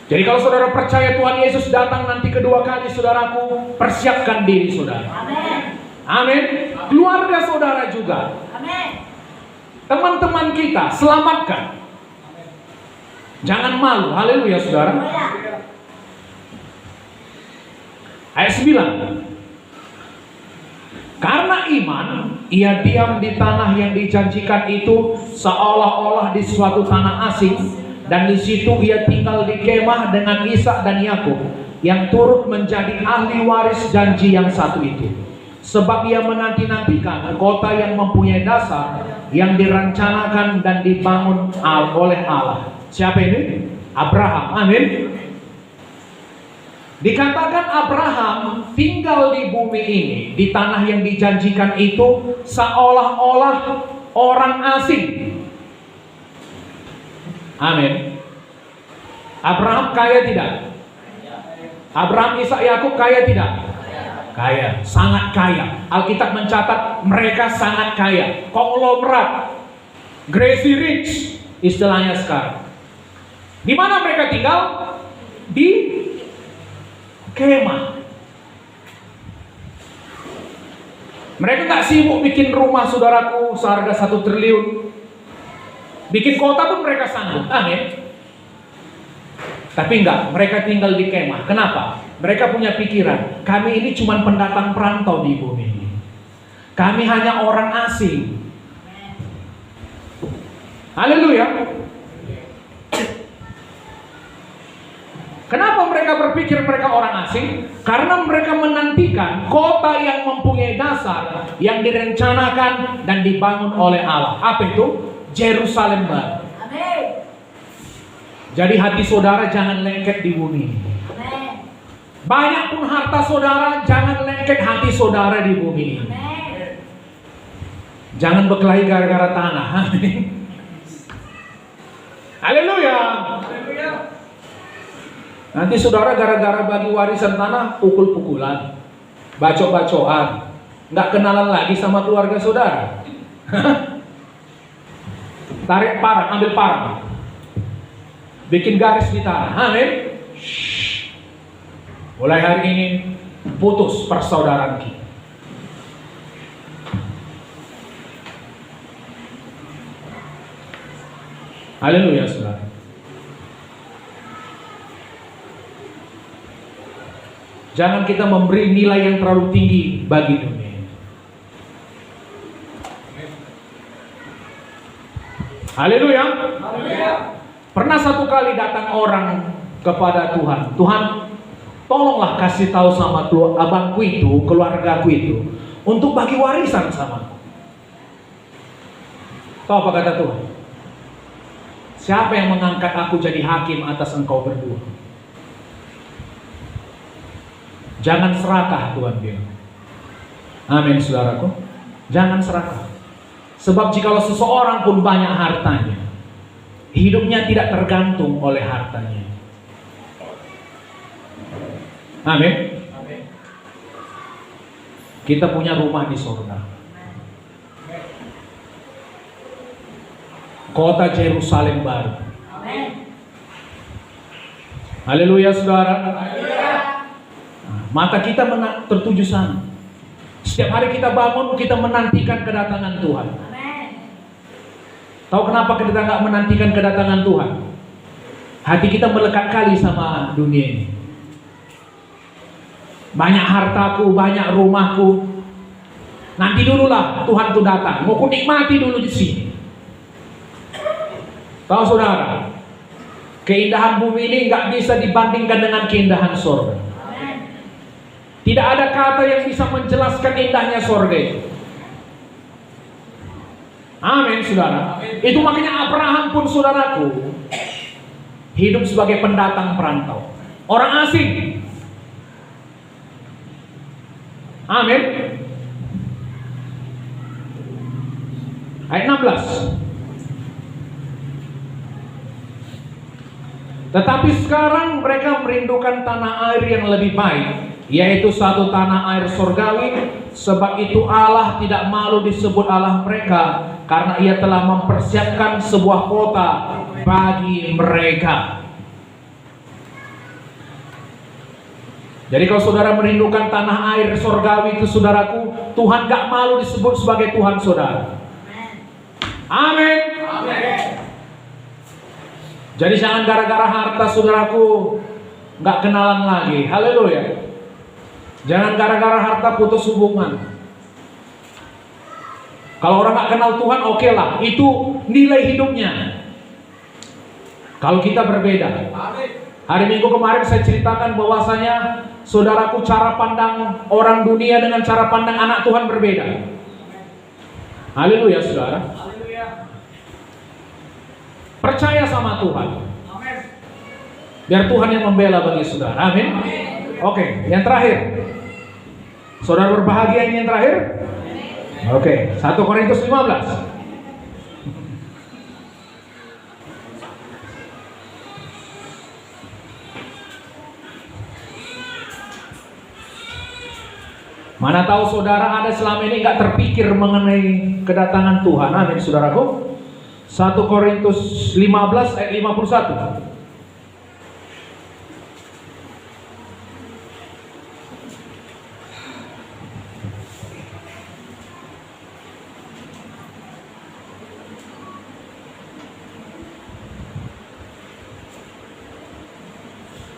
Jadi kalau saudara percaya Tuhan Yesus datang nanti kedua kali, saudaraku, persiapkan diri saudara. Amin. Amin. Keluarga saudara juga. Amin. Teman-teman kita selamatkan. Jangan malu. Haleluya saudara. Ayat 9. Karena iman, ia diam di tanah yang dijanjikan itu seolah-olah di suatu tanah asing, dan di situ ia tinggal di kemah dengan Ishak dan Yakub yang turut menjadi ahli waris janji yang satu itu. Sebab ia menanti-nantikan kota yang mempunyai dasar yang dirancanakan dan dibangun oleh Allah. Siapa ini? Abraham. Amin. Dikatakan Abraham tinggal di bumi ini, di tanah yang dijanjikan itu seolah-olah orang asing. Amin. Abraham kaya tidak? Abraham, Ishak, Yakub kaya tidak? Kaya, sangat kaya. Alkitab mencatat mereka sangat kaya, konglomerat, crazy rich istilahnya sekarang. Di mana mereka tinggal? Di kemah. Mereka gak sibuk bikin rumah saudaraku seharga 1 triliun. Bikin kota pun mereka sanggup. Amin. Tapi enggak, mereka tinggal di kemah. Kenapa? Mereka punya pikiran, kami ini cuma pendatang perantau di bumi ini. Kami hanya orang asing. Haleluya. Kenapa mereka berpikir mereka orang asing? Karena mereka menantikan kota yang mempunyai dasar, yang direncanakan dan dibangun oleh Allah. Apa itu? Yerusalem baru. Jadi hati saudara jangan lengket di bumi. Banyak pun harta saudara, jangan lengket hati saudara di bumi. Jangan berkelahi gara-gara tanah. Haleluya. Nanti saudara gara-gara bagi warisan tanah pukul-pukulan, bacok-bacokan, nggak kenalan lagi sama keluarga saudara. Tarik parang, ambil parang, bikin garis di tanah. Amin. Mulai hari ini putus persaudaraan kita. Haleluya, saudara. Jangan kita memberi nilai yang terlalu tinggi bagi dunia. Haleluya. Pernah satu kali datang orang kepada Tuhan. Tuhan, tolonglah kasih tahu sama abangku itu, keluargaku itu, untuk bagi warisan sama aku. Tahu apa kata Tuhan? Siapa yang mengangkat aku jadi hakim atas engkau berdua? Jangan serakah, Tuhan bilang. Amin, saudaraku. Jangan serakah. Sebab jikalau seseorang pun banyak hartanya, hidupnya tidak tergantung oleh hartanya. Amin. Kita punya rumah di surga. Kota Yerusalem baru. Haleluya, saudara. Mata kita tertuju sana. Setiap hari kita bangun, kita menantikan kedatangan Tuhan. Tahu kenapa kita nggak menantikan kedatangan Tuhan? Hati kita melekat kali sama dunia ini. Banyak hartaku, banyak rumahku. Nanti dululah Tuhan tuh datang. Mau ku nikmati dulu di sini. Tahu saudara, keindahan bumi ini nggak bisa dibandingkan dengan keindahan surga. Tidak ada kata yang bisa menjelaskan indahnya surga itu. Amin, saudara. Itu makanya Abraham pun, saudaraku, hidup sebagai pendatang perantau, orang asing. Amin. Ayat 16. Tetapi sekarang mereka merindukan tanah air yang lebih baik, yaitu satu tanah air surgawi. Sebab itu Allah tidak malu disebut Allah mereka, karena Ia telah mempersiapkan sebuah kota bagi mereka. Jadi kalau saudara merindukan tanah air surgawi itu, saudaraku, Tuhan gak malu disebut sebagai Tuhan saudara. Amin. Jadi jangan gara-gara harta, saudaraku, gak kenalan lagi. Haleluya. Jangan gara-gara harta putus hubungan. Kalau orang gak kenal Tuhan, oke lah, itu nilai hidupnya. Kalau kita berbeda. Hari Minggu kemarin saya ceritakan bahwasanya, saudaraku, cara pandang orang dunia dengan cara pandang anak Tuhan berbeda. Haleluya, saudara. Percaya sama Tuhan. Biar Tuhan yang membela bagi saudara. Amin. Oke, yang terakhir. Saudara berbahagia ini yang terakhir? Oke, 1 Korintus 15. Mana tahu saudara ada selama ini nggak terpikir mengenai kedatangan Tuhan. Amin, saudaraku. 1 Korintus 15 ayat 51.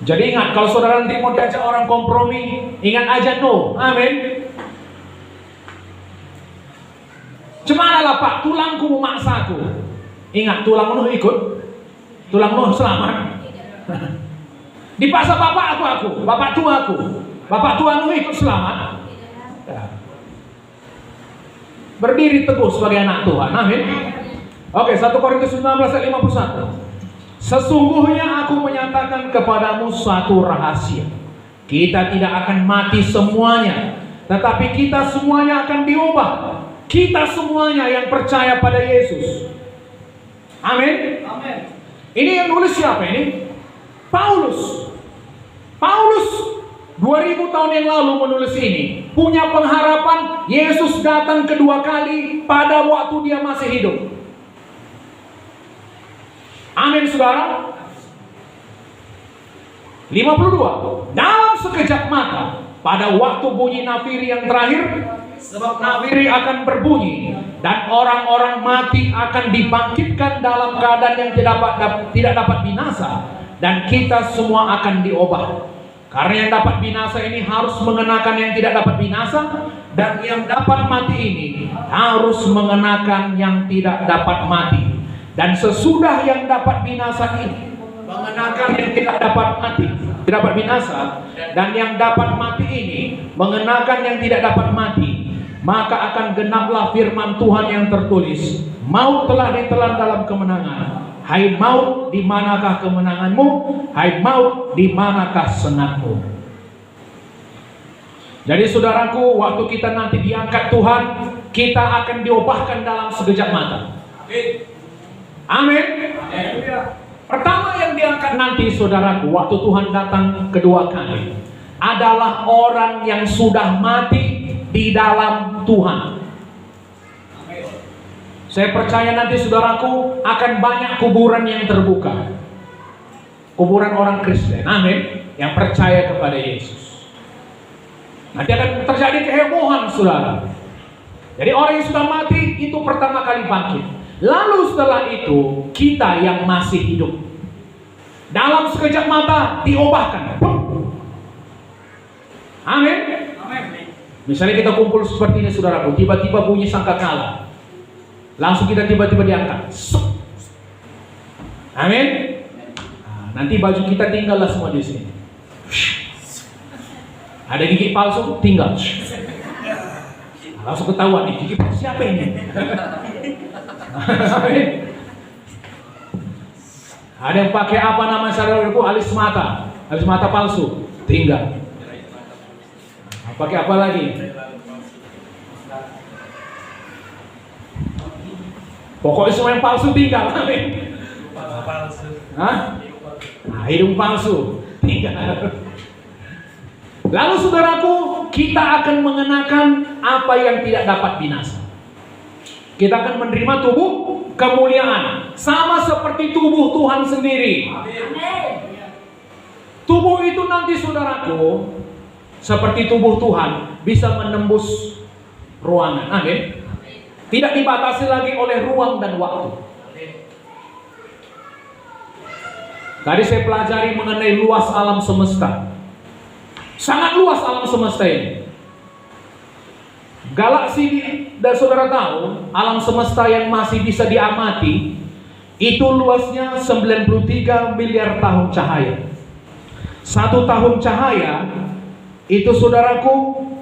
Jadi ingat, kalau saudara nanti mau diajak orang kompromi, ingat aja no. Amin. Cemana lah Pak, tulangku memaksaku. Ingat, tulang Nuh ikut, tulang Nuh selamat. Dipaksa bapak aku, bapak tua Nuh ikut selamat. Berdiri teguh sebagai anak Tuhan. Amin. Oke, 1 Korintus 19 ayat 51. Sesungguhnya aku menyatakan kepadamu suatu rahasia. Kita tidak akan mati semuanya, tetapi kita semuanya akan diubah. Kita semuanya yang percaya pada Yesus. Amin. Amin. Ini yang nulis siapa ini? Paulus. Paulus 2000 tahun yang lalu menulis ini. Punya pengharapan Yesus datang kedua kali pada waktu dia masih hidup. Amin saudara. 52. Dalam sekejap mata, pada waktu bunyi nafiri yang terakhir, sebab nafiri akan berbunyi dan orang-orang mati akan dibangkitkan dalam keadaan yang tidak dapat binasa, dan kita semua akan diubah. Karena yang dapat binasa ini harus mengenakan yang tidak dapat binasa, dan yang dapat mati ini harus mengenakan yang tidak dapat mati. Dan sesudah yang dapat binasa ini mengenakan yang tidak dapat mati, tidak dapat binasa, dan yang dapat mati ini mengenakan yang tidak dapat mati, maka akan genaplah firman Tuhan yang tertulis, maut telah ditelan dalam kemenangan. Hai maut, di manakah kemenanganmu? Hai maut, di manakah senangmu? Jadi saudaraku, waktu kita nanti diangkat Tuhan, kita akan diubahkan dalam sekejap mata. Amin. Pertama yang diangkat nanti saudaraku, waktu Tuhan datang kedua kali, adalah orang yang sudah mati di dalam Tuhan. Saya percaya nanti saudaraku akan banyak kuburan yang terbuka. Kuburan orang Kristen, amin, yang percaya kepada Yesus. Nanti akan terjadi kehebohan saudara. Jadi orang yang sudah mati itu pertama kali bangkit. Lalu setelah itu kita yang masih hidup dalam sekejap mata diubahkan. Amin. Misalnya kita kumpul seperti ini saudaraku, tiba-tiba bunyi sangkakala, langsung kita tiba-tiba diangkat. Amin. Nanti baju kita tinggallah semua di sini. Ada gigi palsu tinggal. Langsung ketahuan nih, gigi palsu siapa ini? Ada yang pakai apa nama saudaraku, alis mata palsu tinggal. Pakai apa lagi? Pokoknya semua yang palsu tinggal. Amin. Hah? Nah, hidung palsu tinggal. Lalu saudaraku, kita akan mengenakan apa yang tidak dapat binasa. Kita akan menerima tubuh kemuliaan, sama seperti tubuh Tuhan sendiri. Tubuh itu nanti saudaraku, seperti tubuh Tuhan, bisa menembus ruangan. Amin. Tidak dibatasi lagi oleh ruang dan waktu. Tadi saya pelajari mengenai luas alam semesta. Sangat luas alam semesta ini. Galaksi, dan saudara tahu, alam semesta yang masih bisa diamati itu luasnya 93 miliar tahun cahaya. 1 tahun cahaya itu saudaraku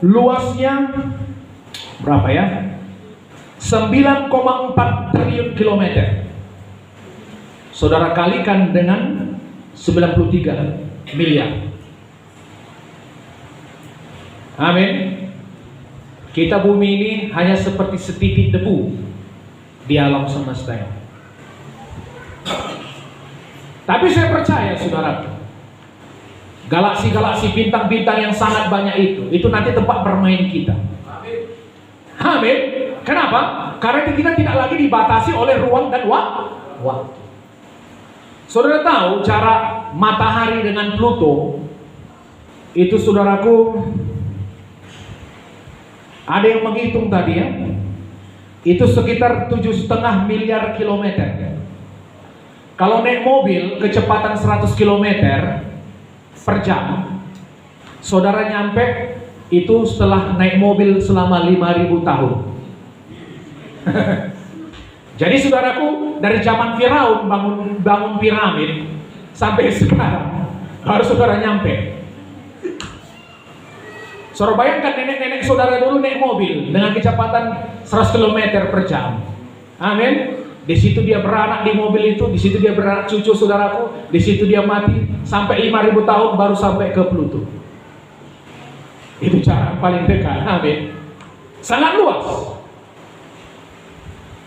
luasnya berapa ya? 9,4 triliun kilometer. Saudara kalikan dengan 93 miliar. Amin. Kita bumi ini hanya seperti setitik debu di alam semesta ini. Tapi saya percaya saudara, galaksi-galaksi, bintang-bintang yang sangat banyak itu nanti tempat bermain kita. Amin. Kenapa? Karena kita tidak lagi dibatasi oleh ruang dan waktu. Saudara tahu cara matahari dengan Pluto itu saudaraku, ada yang menghitung tadi ya, itu sekitar 7,5 miliar kilometer. Kalau naik mobil kecepatan 100 kilometer, per jam. Saudara nyampe itu setelah naik mobil selama 5.000 tahun. Jadi saudaraku, dari zaman Firaun bangun piramid sampai sekarang baru saudara nyampe. Saudara bayangkan nenek-nenek saudara dulu naik mobil dengan kecepatan 100 km per jam. Amin. Di situ dia beranak di mobil itu, di situ dia beranak cucu saudaraku, di situ dia mati sampai 5.000 tahun baru sampai ke Pluto. Itu cara paling dekat. Amin. Sangat luas.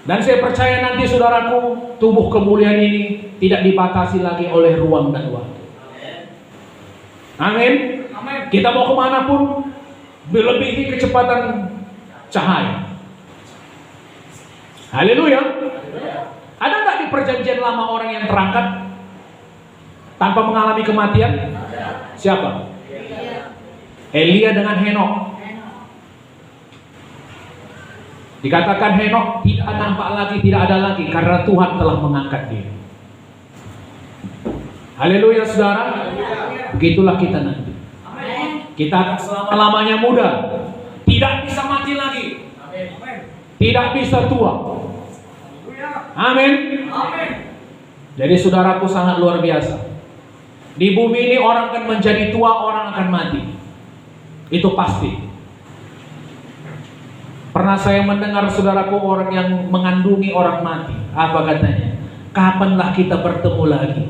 Dan saya percaya nanti saudaraku, tubuh kemuliaan ini tidak dibatasi lagi oleh ruang dan waktu. Amin. Kita mau kemana pun melebihi kecepatan cahaya. Haleluya. Ada nggak di perjanjian lama orang yang terangkat tanpa mengalami kematian? Siapa? Elia dengan Henok. Dikatakan Henok tidak nampak lagi, tidak ada lagi karena Tuhan telah mengangkat dia. Haleluya saudara. Begitulah kita nanti. Kita akan selama-lamanya muda. Tidak bisa mati lagi. Tidak bisa tua. Amin. Jadi saudaraku sangat luar biasa. Di bumi ini orang akan menjadi tua, orang akan mati. Itu pasti. Pernah saya mendengar saudaraku orang yang mengandungi orang mati. Apa katanya? Kapanlah kita bertemu lagi?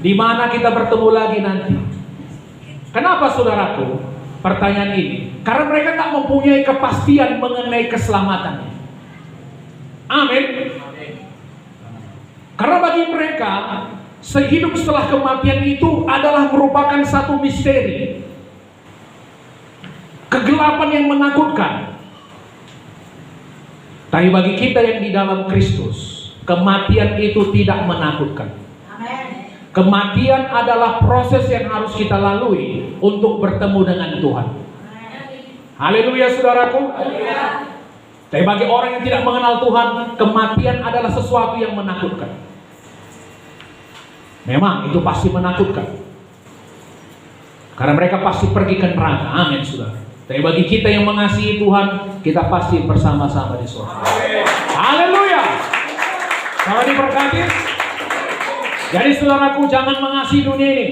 Di mana kita bertemu lagi nanti? Kenapa saudaraku? Pertanyaan ini. Karena mereka tak mempunyai kepastian mengenai keselamatan. Amin. Karena bagi mereka, sehidup setelah kematian itu adalah merupakan satu misteri. Kegelapan yang menakutkan. Tapi bagi kita yang di dalam Kristus, kematian itu tidak menakutkan. Kematian adalah proses yang harus kita lalui untuk bertemu dengan Tuhan. Haleluya saudaraku. Tapi bagi orang yang tidak mengenal Tuhan, kematian adalah sesuatu yang menakutkan. Memang itu pasti menakutkan. Karena mereka pasti pergi ke neraka. Amin saudara. Tapi bagi kita yang mengasihi Tuhan, kita pasti bersama-sama di surga. Haleluya. Kalau diberkati. Jadi saudaraku, jangan mengasihi dunia ini.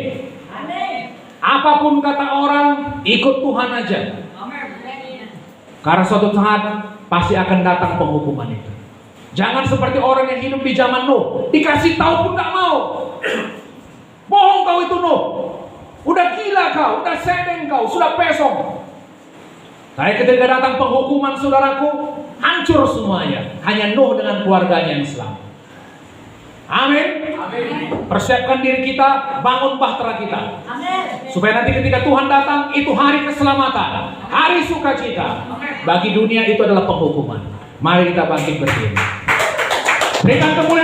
Apapun kata orang, ikut Tuhan aja. Karena suatu saat pasti akan datang penghukuman itu. Jangan seperti orang yang hidup di zaman Nuh, dikasih tahu pun gak mau. Bohong kau itu Nuh. Udah gila kau, udah sedeng kau, sudah pesong. Tapi ketika datang penghukuman saudaraku, hancur semuanya. Hanya Nuh dengan keluarganya yang selamat. Amin. Persiapkan diri kita, bangun bahtera kita. Supaya nanti ketika Tuhan datang, itu hari keselamatan, hari sukacita. Bagi dunia itu adalah penghukuman. Mari kita bangkit berdiri. Berikan kemuliaan.